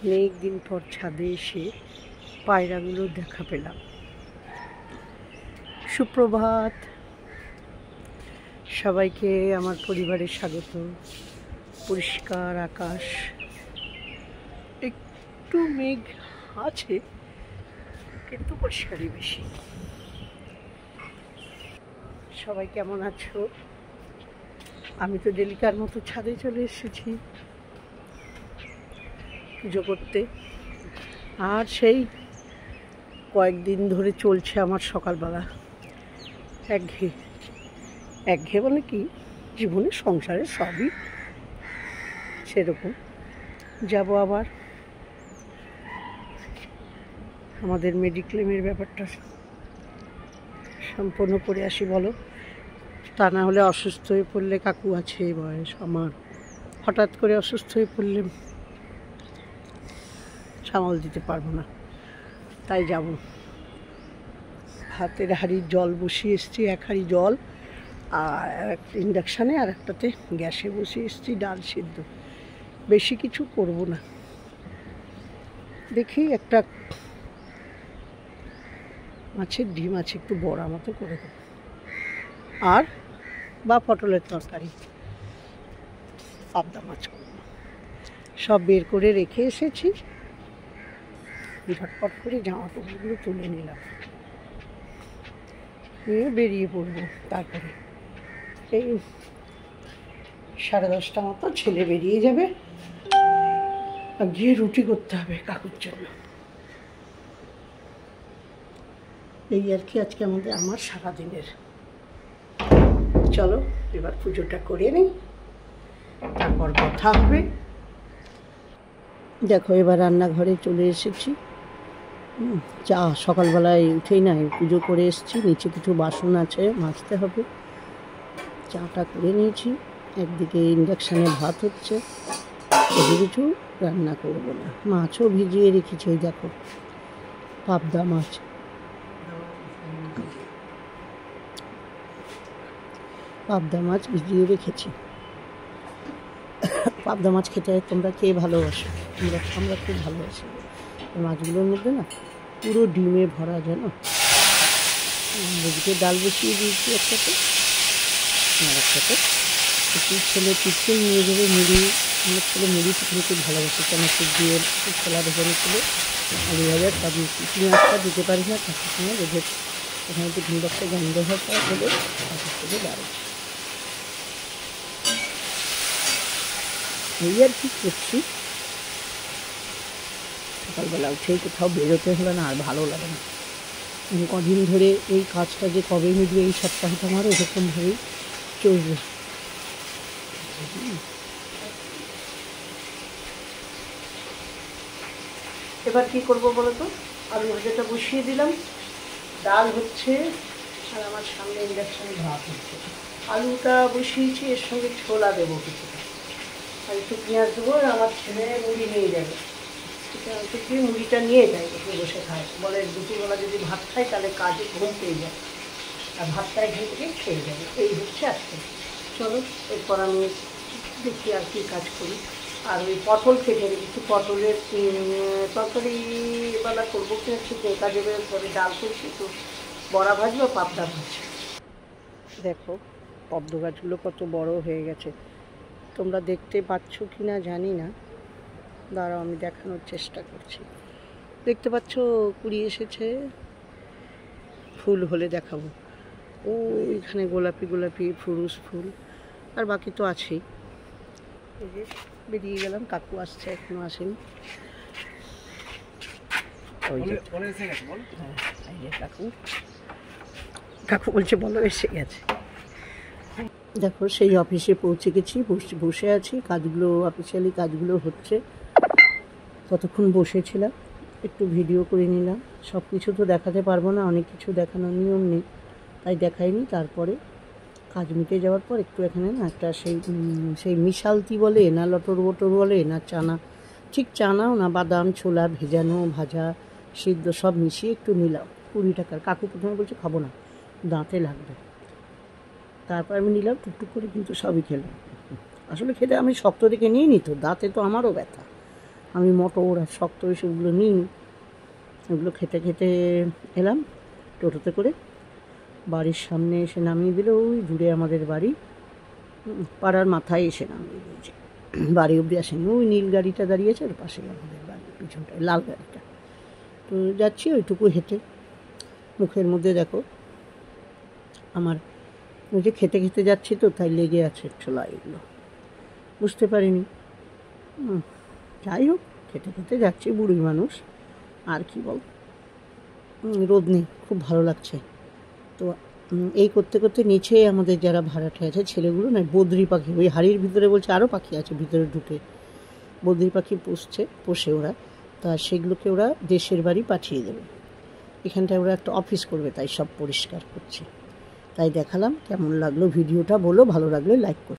অনেক দিন পর ছাদে এসে পায়রাগুলো দেখা পেলাম। সুপ্রভাত সবাইকে, আমার পরিবারের স্বাগত। পরিষ্কার আকাশ, একটু মেঘ আছে কিন্তু পরিষ্কারই বেশি। সবাই কেমন আছো? আমি তো ডেলিকার মতো ছাদে চলে এসেছি পুজো করতে। আর সেই কয়েকদিন ধরে চলছে আমার সকালবেলা একঘেয়ে মানে কি, জীবনে সংসারে সবই সেরকম। যাব আবার আমাদের মেডিক্লেমের ব্যাপারটা সম্পন্ন করে আসি, বলো। তা না হলে অসুস্থ হয়ে পড়লে, কাকু আছে বয়স আমার, হঠাৎ করে অসুস্থ হয়ে পড়লে সামাল দিতে পারবো না, তাই যাব। হাতের হাঁড়ির জল বসিয়ে এসেছি, এক হাঁড়ি জল, আর একটা ইন্ডাকশানে আর একটাতে গ্যাসে বসিয়ে এসেছি ডাল সিদ্ধ। বেশি কিছু করব না, দেখি একটা মাছের ডিম আছে, একটু বড়া মতো করে দেবো, আর বা পটলের তরকারি, পাবদা মাছ করব। সব বের করে রেখে এসেছি, ঝটপট করে জামা কাপড়গুলো তুলে নিলাম, নিয়ে বেরিয়ে পড়বো। তারপরে এই 10:30 মতো ছেলে বেরিয়ে যাবে, আর গিয়ে রুটি করতে হবে কাকুর জন্য। এই আর কি আজকে আমার সারাদিনের। চলো এবার পুজোটা করে নিই, তারপর কথা হবে। দেখো এবার রান্নাঘরে চলে এসেছি। চা সকালবেলায় উঠেই নাই পুজো করে এসেছি, নিচে কিছু বাসন আছে মাজতে হবে। চাটা করে নিয়েছি, একদিকে ইন্ডাকশানে ভাত হচ্ছে, এদিকে কিছু রান্না করবো না। মাছও ভিজিয়ে রেখেছি, ওই দেখো পাবদা মাছ। পাবদা মাছ ভিজিয়ে রেখেছি। পাবদা মাছ খেতে তোমরা কে ভালোবাসো? আমরা খুব ভালোবাসি। মাছগুলোর মধ্যে না পুরো ডিমে ভরা, যেন। এদিকে ডাল বসিয়ে দিয়েছি একটাতে, আর একটাতে ছেলে টিফিন নিয়ে যাবে মুড়ি। আমার ছেলে মুড়ি টিফিন খুব ভালোবাসে, চানাচুর দিয়ে ছোলা ভেজানো ছিল, আলু ভাজা, সব পেঁয়াজটা দিতে পারি না, তার সময় রেখে ওখানে টিফিন বক্সে গন্ধ হওয়ার পর হলে তাদের থেকে দাঁড়াচ্ছি। এই আর কি করছি। সকালবেলা উঠেই কোথাও বেরোতে হলো না, আর ভালো লাগে না। কদিন ধরে এই কাজটা যে কবে মিটবে, এই সপ্তাহটা আমার এরকমভাবেই চলবে। এবার কি করব বলো তো? আলু ভাজাটা বসিয়ে দিলাম, ডাল হচ্ছে, আর আমার সামনে ইন্ডাকশানে ভাত হচ্ছে। আলুটা বসিয়েছি, এর সঙ্গে ছোলা দেবো কিছুটা, আর একটু পেঁয়াজ দেবো। আর আমার ছেলে মুড়ি নিয়ে যাবে, ঠিক মুড়িটা নিয়ে যায়, একটু বসে খায়, বলে দুপুরবেলা যদি ভাত খাই তাহলে কাজে ঘুম পেয়ে যায়, আর ভাতটা এখান থেকে খেয়ে যাবে। এই হচ্ছে আজকে। চলো এরপর আমি দেখি আর কি কাজ করি। আর ওই পটল কেটে রেখেছি, পটলের তরকারি বেলা করবো কিনা ঠিক নেই, কাজে পরে ডাল করছি, তো বড়া ভাজবো, পাবদা ভাজ। দেখো পদ্ম গাছগুলো কত বড় হয়ে গেছে, তোমরা দেখতে পাচ্ছ কি না জানি না, দাঁড়াও আমি দেখানোর চেষ্টা করছি। দেখতে পাচ্ছ কুড়ি এসেছে, ফুল হলে দেখাবো। ও এখানে গোলাপি গোলাপি ফুরুস ফুল, আর বাকি তো আছেই। এই যে বেরিয়ে গেলাম, কাকু আসছে, এখনো আসেনি। কাকু কাকু বলছে বলো এসে গেছে। দেখো সেই অফিসে পৌঁছে গেছি, বসে আছি, কাজগুলো অফিসিয়ালি কাজগুলো হচ্ছে। ততক্ষণ বসেছিলাম, একটু ভিডিও করে নিলাম। সব কিছু তো দেখাতে পারবো না, অনেক কিছু দেখানোর নিয়ম নেই, তাই দেখাইনি। তারপরে কাজ মিটে যাওয়ার পর একটু এখানে না একটা সেই মিশালতি বলে না, লটর বটর বলে না, চানা, ঠিক চানাও না, বাদাম ছোলা ভেজানো ভাজা সিদ্ধ সব মিশিয়ে একটু নিলাম, 20 টাকার। কাকু প্রথমে বলছে খাবো না, দাঁতে লাগবে। তারপর আমি নিলাম টুকটুক করে, কিন্তু সবই খেলাম। আসলে খেতে আমি শক্ত দেখে নিয়ে নিত, দাঁতে তো আমারও ব্যথা, আমি মটর আর শক্ত সেগুলো নিই, ওগুলো খেতে খেতে এলাম টোটোতে করে। বাড়ির সামনে এসে নামিয়ে দিল, ওই দূরে আমাদের বাড়ি, পাড়ার মাথায় এসে নামিয়ে দিয়েছে, বাড়ি অবধি আসেনি। ওই নীল গাড়িটা দাঁড়িয়েছে, ওর পাশে আমাদের বাড়ি পিছনটায় লাল গাড়িটা। তো যাচ্ছি ওইটুকু হেঁটে, মুখের মধ্যে দেখো আমার ওই যে খেতে খেতে যাচ্ছি তো, তাই লেগে আছে ছোলা, এগুলো বুঝতে পারিনি। যাই হোক, খেতে খেতে যাচ্ছি, বুড়ি মানুষ আর কি বল, রোদ নেই, খুব ভালো লাগছে। তো এই করতে করতে নিচে আমাদের যারা ভাড়াটে আছে ছেলেগুলো না, বদ্রি পাখি, ওই হাড়ির ভিতরে বলছে আরও পাখি আছে ভিতরে ঢুকে, বদ্রি পাখি পোষে ওরা, তা সেগুলোকে ওরা দেশের বাড়ি পাঠিয়ে দেবে। এখানটায় ওরা একটা অফিস করবে, তাই সব পরিষ্কার করছে। তাই দেখালাম, কেমন লাগলো ভিডিওটা বলো, ভালো লাগলে লাইক করো।